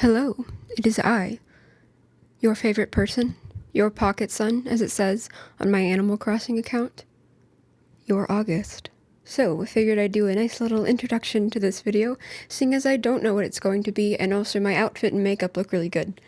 Hello, it is I, your favorite person, your pocket son, as it says on my Animal Crossing account, your August. So, I figured I'd do a nice little introduction to this video, seeing as I don't know what it's going to be, and also my outfit and makeup look really good.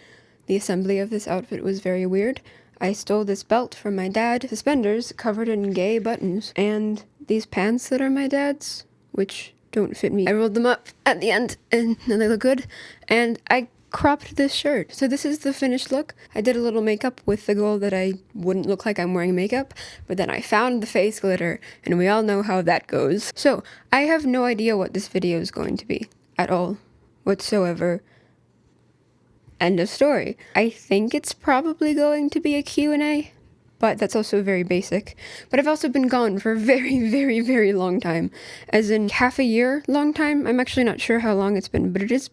The assembly of this outfit was very weird. I stole this belt from my dad, suspenders covered in gay buttons, and these pants that are my dad's, which don't fit me. I rolled them up at the end, and they look good, and I cropped this shirt. So this is the finished look. I did a little makeup with the goal that I wouldn't look like I'm wearing makeup, but then I found the face glitter, and we all know how that goes. So, I have no idea what this video is going to be, at all, whatsoever. End of story. I think it's probably going to be a Q&A, but that's also very basic. But I've also been gone for a very, very, very long time. As in half a year long time. I'm actually not sure how long it's been, but it has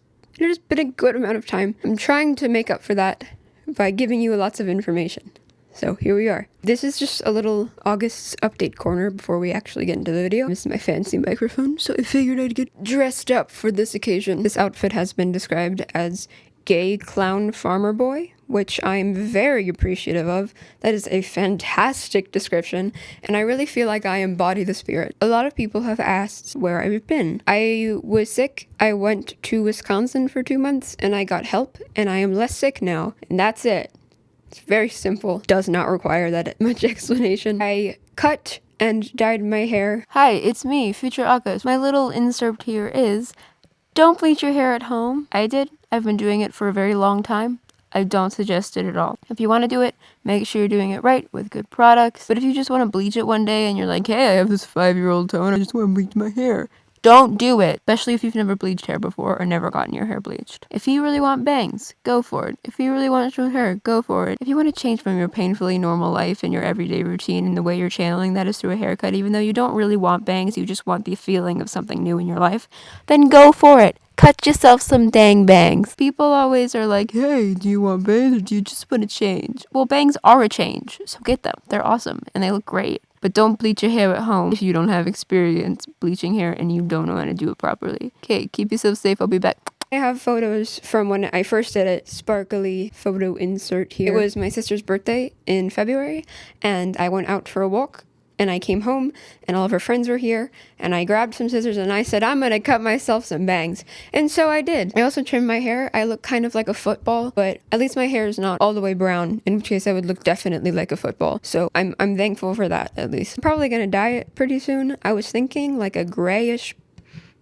been a good amount of time. I'm trying to make up for that by giving you lots of information. So here we are. This is just a little August update corner before we actually get into the video. This is my fancy microphone, so I figured I'd get dressed up for this occasion. This outfit has been described as gay clown farmer boy, which I'm very appreciative of. That is a fantastic description, and I really feel like I embody the spirit. A lot of people have asked where I've been. I was sick. I went to Wisconsin for 2 months, and I got help, and I am less sick now, and that's it. It's very simple. Does not require that much explanation. I cut and dyed my hair. Hi, it's me, Future August. My little insert here is, don't bleach your hair at home. I did. I've been doing it for a very long time. I don't suggest it at all. If you want to do it, make sure you're doing it right with good products. But if you just want to bleach it one day and you're like, hey, I have this 5-year-old toe and I just want to bleach my hair, don't do it, especially if you've never bleached hair before or never gotten your hair bleached. If you really want bangs, go for it. If you really want short hair, go for it. If you want to change from your painfully normal life and your everyday routine and the way you're channeling that is through a haircut, even though you don't really want bangs, you just want the feeling of something new in your life, then go for it. Cut yourself some dang bangs. People always are like, hey, do you want bangs or do you just want to change? Well, bangs are a change, so get them. They're awesome and they look great. But don't bleach your hair at home if you don't have experience bleaching hair and you don't know how to do it properly. Okay, keep yourself safe. I'll be back. I have photos from when I first did it. Sparkly photo insert here. It was my sister's birthday in February, and I went out for a walk. And I came home, and all of her friends were here, and I grabbed some scissors, and I said, I'm gonna cut myself some bangs. And so I did. I also trimmed my hair. I look kind of like a football, but at least my hair is not all the way brown, in which case I would look definitely like a football. So I'm thankful for that, at least. I'm probably gonna dye it pretty soon. I was thinking like a grayish,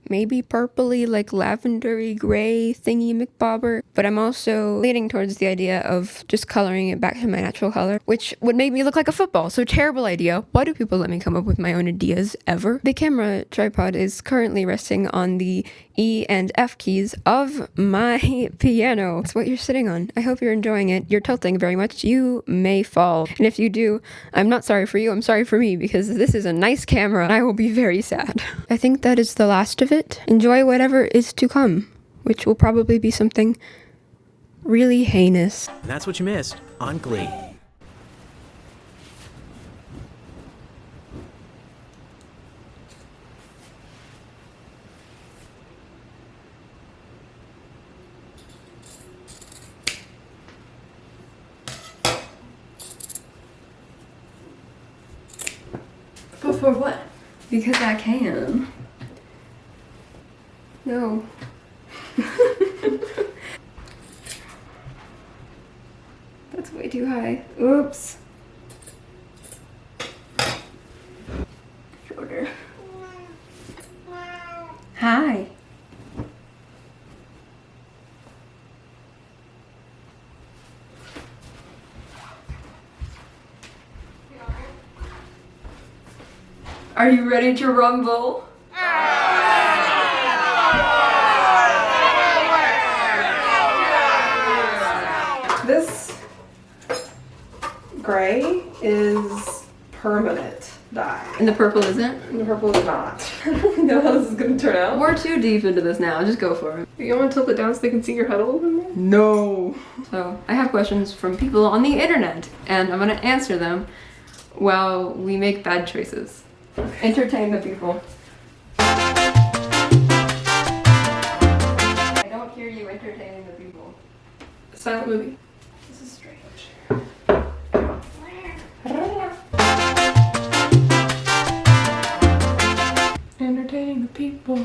maybe purpley, like lavendery gray thingy McBobber, but I'm also leaning towards the idea of just coloring it back to my natural color, which would make me look like a football. So terrible idea. Why do people let me come up with my own ideas ever? The camera tripod is currently resting on the E and F keys of my piano. That's what you're sitting on. I hope you're enjoying it. You're tilting very much. You may fall. And if you do, I'm not sorry for you. I'm sorry for me, because this is a nice camera and I will be very sad. I think that is the last of it. Enjoy whatever is to come, which will probably be something really heinous. And that's what you missed on Glee. But for what? Because I can. No. That's way too high. Oops. Shorter. Hi. Are you ready to rumble? This gray is permanent dye. And the purple isn't? And the purple is not. I don't know how this is gonna turn out. We're too deep into this now, just go for it. You want to tilt it down so they can see your head a little bit more? No! So, I have questions from people on the internet, and I'm gonna answer them while we make bad choices. Entertain the people. I don't hear you entertain. entertaining the people. Silent movie. This is strange. Entertaining the people.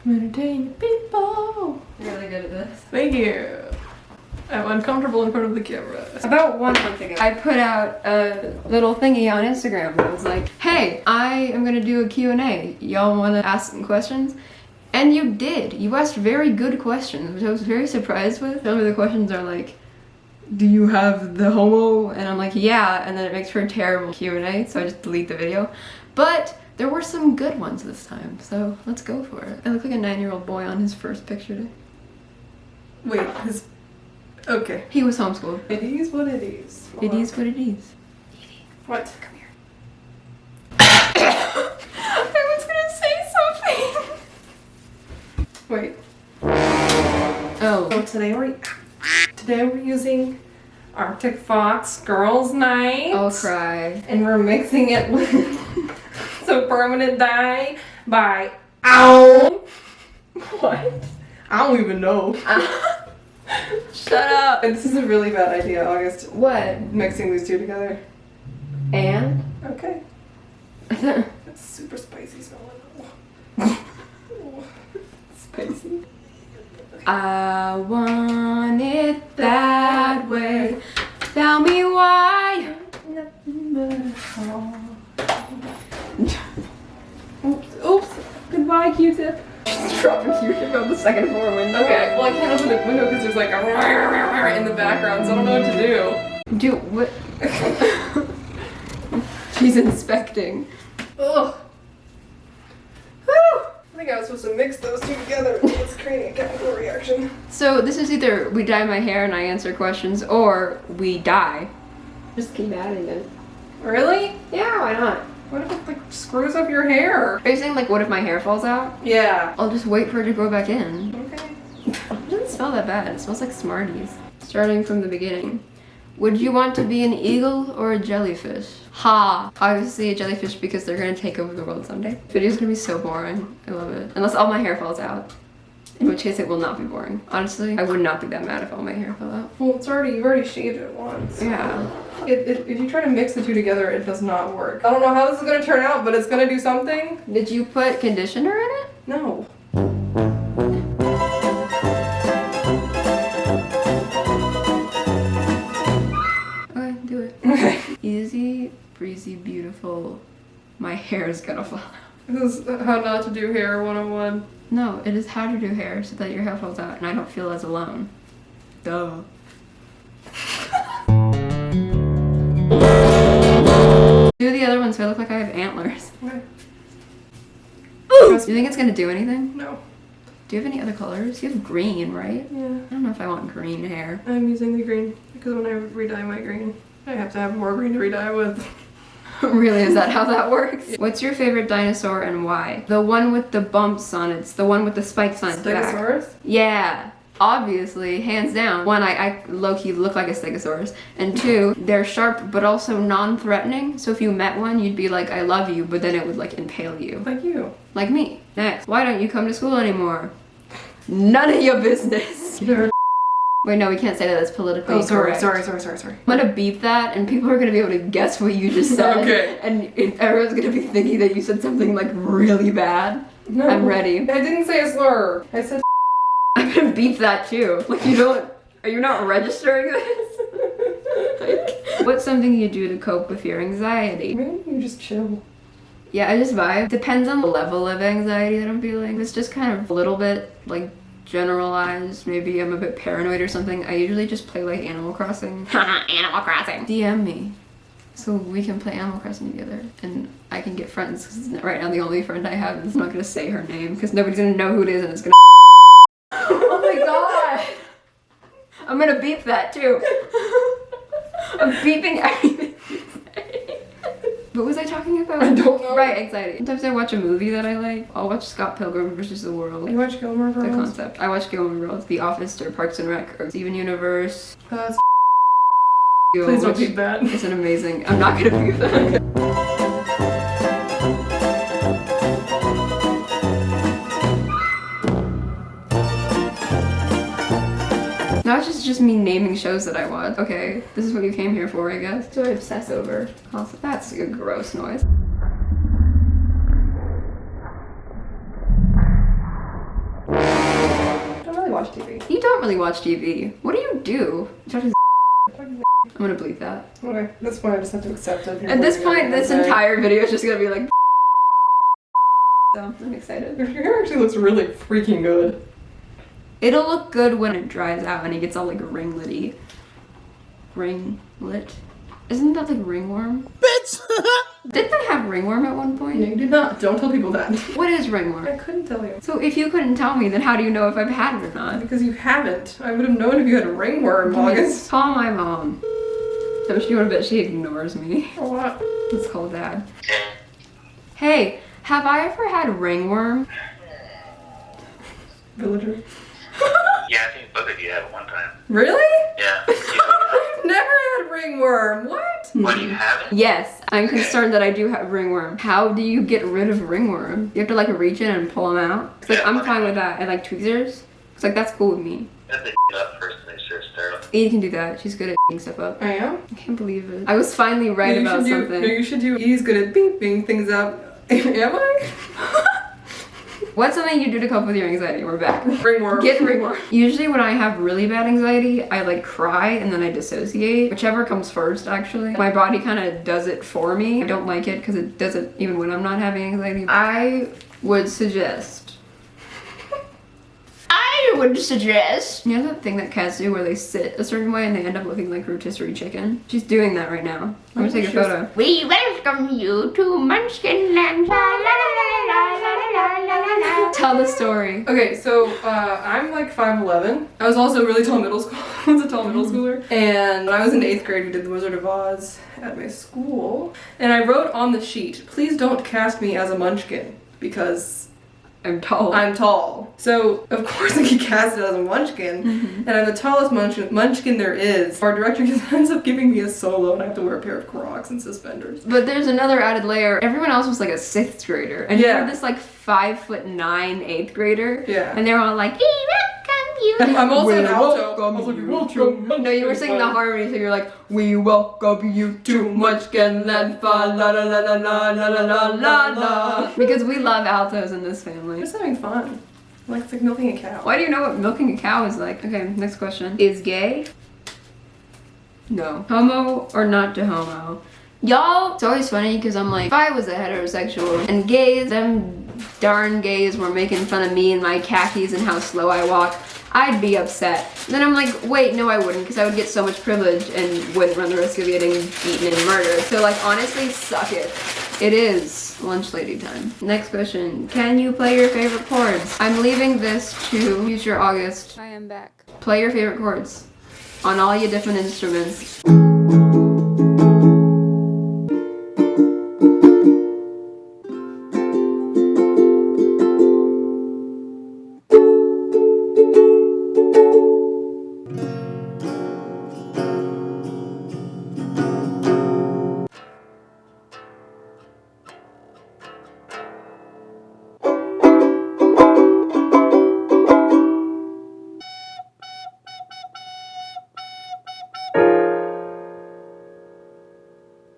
I'm entertaining the people. You're really good at this. Thank you. I'm uncomfortable in front of the camera. About 1 month ago, I put out a little thingy on Instagram that was like, hey, I am gonna do a Q&A. Y'all wanna ask some questions? And you did. You asked very good questions, which I was very surprised with. Some of the questions are like, do you have the homo? And I'm like, yeah, and then it makes for a terrible Q&A, so I just delete the video. But there were some good ones this time, so let's go for it. I look like a 9-year-old boy on his first picture day. Wait, his... Okay. He was homeschooled. It is what it is. It is what it is. What? Come here. I was gonna say something. Wait. Oh. So today we're using Arctic Fox Girls Night. I'll cry. And we're mixing it with some permanent dye by Ow. What? I don't even know. Shut up. This is a really bad idea, August. What? Mixing these two together. And? Okay. It's super spicy smelling. Spicy. I want it that way. Tell me why. Oops. Goodbye, Q-tip. Dropping Q-tip on the second floor window. Okay, well I can't open the window because there's like a in the background, so I don't know what to do. Do what? She's inspecting. Ugh. Whew. I think I was supposed to mix those two together. It's creating a chemical reaction. So this is either we dye my hair and I answer questions, or we die. Just keep adding it. Really? Yeah, why not? What if it like screws up your hair? Are you saying like what if my hair falls out? Yeah. I'll just wait for it to grow back in. Okay. It doesn't smell that bad. It smells like Smarties. Starting from the beginning. Would you want to be an eagle or a jellyfish? Ha! Obviously a jellyfish because they're gonna take over the world someday. Video's gonna be so boring. I love it. Unless all my hair falls out. In which case it will not be boring. Honestly, I would not be that mad if all my hair fell out. Well, you've already shaved it once. Yeah. If you try to mix the two together, it does not work. I don't know how this is gonna turn out, but it's gonna do something. Did you put conditioner in it? No. Okay, do it. Okay. Easy, breezy, beautiful. My hair is gonna fall out. This is how not to do hair 101. No, it is how to do hair so that your hair falls out and I don't feel as alone. Duh. Do the other one so I look like I have antlers. Okay. Do you think it's gonna do anything? No. Do you have any other colors? You have green, right? Yeah. I don't know if I want green hair. I'm using the green because when I re-dye my green, I have to have more green to re-dye with. Really, is that how that works? What's your favorite dinosaur and why? The one with the bumps on it. It's the one with the spikes on its back. Stegosaurus? Yeah. Obviously, hands down. One, I low-key look like a stegosaurus. And two, they're sharp but also non-threatening. So if you met one, you'd be like, I love you, but then it would like impale you. Like you. Like me. Next. Why don't you come to school anymore? None of your business. Wait, no, we can't say that. That's politically correct. Sorry. I'm gonna beep that and people are gonna be able to guess what you just said. Okay. And everyone's gonna be thinking that you said something like really bad. No. I'm ready. I didn't say a slur. I said I'm gonna beep that too. Like you don't, are you not registering this? Like, what's something you do to cope with your anxiety? Maybe you just chill. Yeah, I just vibe. Depends on the level of anxiety that I'm feeling. If it's just kind of a little bit like generalized, maybe I'm a bit paranoid or something, I usually just play like Animal Crossing. Animal Crossing! DM me so we can play Animal Crossing together and I can get friends because right now the only friend I have is, I'm not gonna say her name because nobody's gonna know who it is and it's gonna oh my god! I'm gonna beep that too. I'm beeping everything you say. What was I talking about? I don't know. Right, anxiety. Sometimes I watch a movie that I like. I'll watch Scott Pilgrim versus the World. You watch Gilmore The Girls? concept. I watch Gilmore Girls, The Office, or Parks and Rec, or Steven Universe. That's Please please don't beep that. It's an amazing. I'm not gonna beep that. Now it's just me naming shows that I watch. Okay, this is what you came here for, I guess. So I obsess over. Also, that's a gross noise. I don't really watch TV. You don't really watch TV. What do you do? I'm gonna bleep that. Okay, at this point I just have to accept it. At this point, this entire video is just gonna be like. So I'm excited. Your hair actually looks really freaking good. It'll look good when it dries out and it gets all like ringlet-y. Ringlet? Isn't that like ringworm? Bitch! Did they have ringworm at one point? No, you did not. Don't tell people that. What is ringworm? I couldn't tell you. So if you couldn't tell me, then how do you know if I've had it or not? Because you haven't. I would have known if you had a ringworm, August. Call my mom. I'm sure you want to bet she ignores me. Or what? Let's call Dad. Hey, have I ever had ringworm? Villager. Yeah, I think both of you had it one time. Really? Yeah. I've never had ringworm. What? What, do you have it? Yes, I'm concerned that I do have ringworm. How do you get rid of ringworm? You have to like reach in and pull them out? It's like, I'm fine with that. And like tweezers? It's like, that's cool with me. You have to up first and make sure it's sterile. Edie can do that. She's good at stuff up. I am? I can't believe it. I was finally right You about should do- something. No, you should do. He's good at being things up. Am I? What's something you do to cope with your anxiety? We're back. Ringworm. Get ringworm. Usually when I have really bad anxiety, I like cry and then I dissociate. Whichever comes first, actually. My body kind of does it for me. I don't like it because it does it even when I'm not having anxiety. I would suggest. You know that thing that cats do where they sit a certain way and they end up looking like rotisserie chicken? She's doing that right now. I'm gonna take a photo. We welcome you to Munchkin Land. La, la, la, la, la, la, la, la. Tell the story. Okay, so I'm like 5'11". I was also a really tall middle school. I was a tall middle schooler. And when I was in 8th grade, we did the Wizard of Oz at my school. And I wrote on the sheet, please don't cast me as a munchkin because I'm tall. I'm tall. So, of course, I get casted as a munchkin. And I'm the tallest munchkin there is. Our director just ends up giving me a solo and I have to wear a pair of Crocs and suspenders. But there's another added layer. Everyone else was like a 6th grader. And Yeah. you're this like 5'9" 8th grader. Yeah. And they were all like, We welcome you. I'm also an alto. no, you were singing the harmony, so you're like, we welcome you to Munchkin Land, fa la la la la la la la la la. Because we love altos in this I'm family. just having fun. Like, it's like milking a cow. Why do you know what milking a cow is like? Okay, next question. Is gay? No. Homo or not to homo? Y'all, it's always funny because I'm like, if I was a heterosexual and gays, them darn gays were making fun of me and my khakis and how slow I walk, I'd be upset. Then I'm like, wait, no I wouldn't, because I would get so much privilege and wouldn't run the risk of getting eaten and murdered. So like, honestly, suck it. It is lunch lady time. Next question. Can you play your favorite chords? I'm leaving this to future August. I am back. Play your favorite chords on all your different instruments.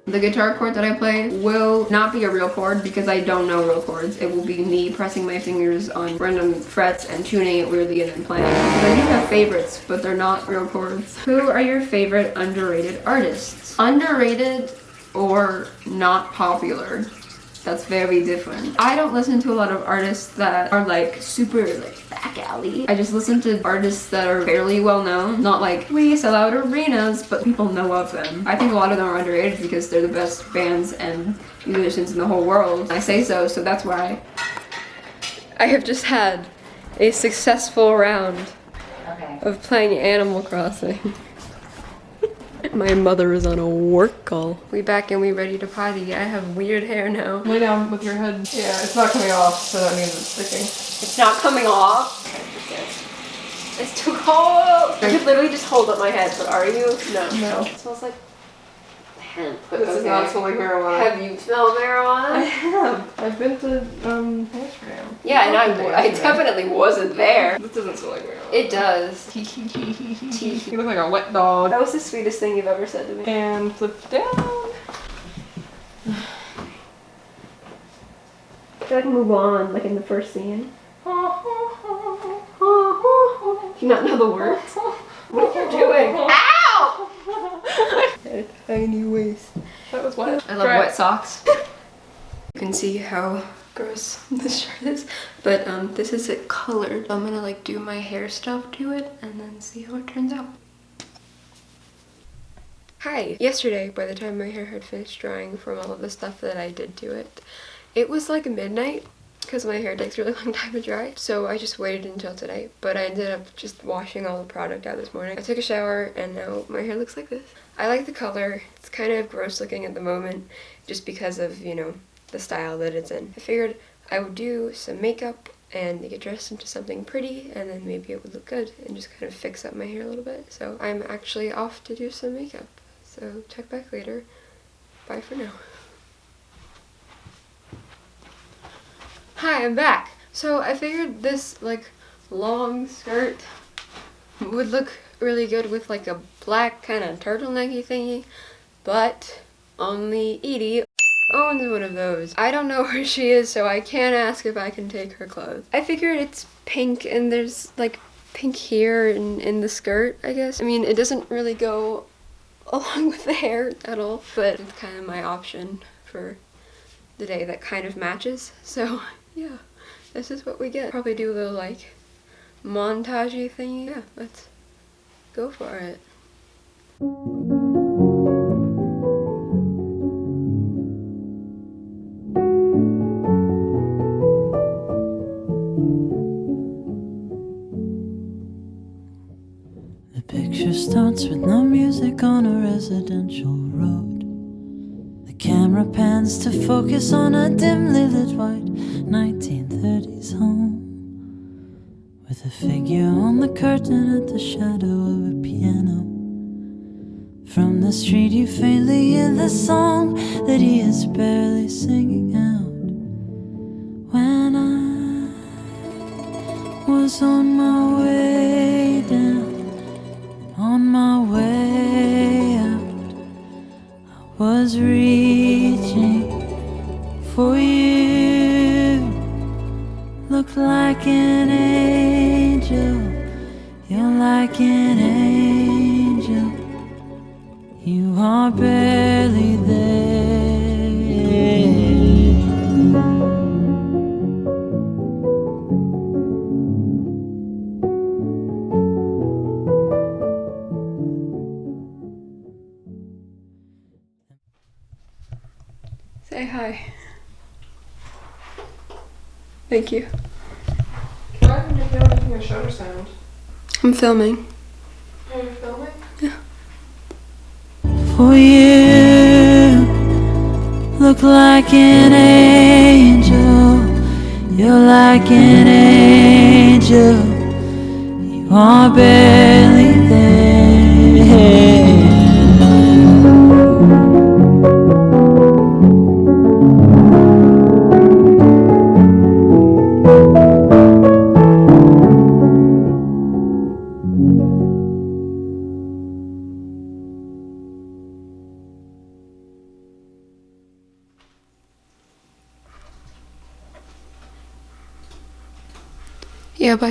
The guitar chord that I play will not be a real chord because I don't know real chords. It will be me pressing my fingers on random frets and tuning it weirdly and then playing. Because I do have favorites, but they're not real chords. Who are your favorite underrated artists? Underrated or not popular? That's very different. I don't listen to a lot of artists that are like super like back alley. I just listen to artists that are fairly well known. Not like we sell out arenas, but people know of them. I think a lot of them are underrated because they're the best bands and musicians in the whole world. I say so, so that's why. I have just had a successful round of playing Animal Crossing. My mother is on a work call. We back and we ready to potty. I have weird hair now. Lay down with your head. Yeah, it's not coming off, so that means it's sticking. It's not coming off. It's too cold. You could literally just hold up my head, but are you? No. No. It smells like This is not smelling marijuana. Have you smelled I marijuana? have. I've been to Amsterdam. Yeah, and I Amsterdam. definitely wasn't there. This doesn't smell like marijuana. It does. You look like a wet dog. That was the sweetest thing you've ever said to me. And flip down. I feel like move on, like in the first scene. Do you not know the words? What are you doing? Ow! Tiny waist. That was wet. I love wet socks. You can see how gross this shirt is, but this is it colored. I'm gonna like do my hair stuff to it and then see how it turns out. Hi! Yesterday, by the time my hair had finished drying from all of the stuff that I did to it, it was like midnight because my hair takes a really long time to dry, so I just waited until today, but I ended up just washing all the product out this morning. I took a shower and now my hair looks like this. I like the color. It's kind of gross looking at the moment just because of, you know, the style that it's in. I figured I would do some makeup and get dressed into something pretty and then maybe it would look good and just kind of fix up my hair a little bit. So I'm actually off to do some makeup. So check back later. Bye for now. Hi, I'm back. So I figured this like long skirt would look really good with like a black kind of turtlenecky thingy, but only Edie owns one of those. I don't know where she is, so I can't ask if I can take her clothes. I figured it's pink and there's like pink here in the skirt, I guess. I mean, it doesn't really go along with the hair at all, but it's kind of my option for the day that kind of matches. So yeah, this is what we get. Probably do a little like montage-y thingy. Yeah, let's go for it. The picture starts with no music on a residential road. The camera pans to focus on a dimly lit white 1930s home, with a figure on the curtain at the shadow of a piano. From the street you faintly hear the song that he is barely singing out. When I was on my way down, on my way out, I was reaching for you. Look like an angel, you're like an angel. You are barely there. Say hi. Thank you. Why didn't you feel making a shutter sound? I'm filming. Are you filming? For you, look like an angel, you're like an angel. You are barely there. Yeah, bye.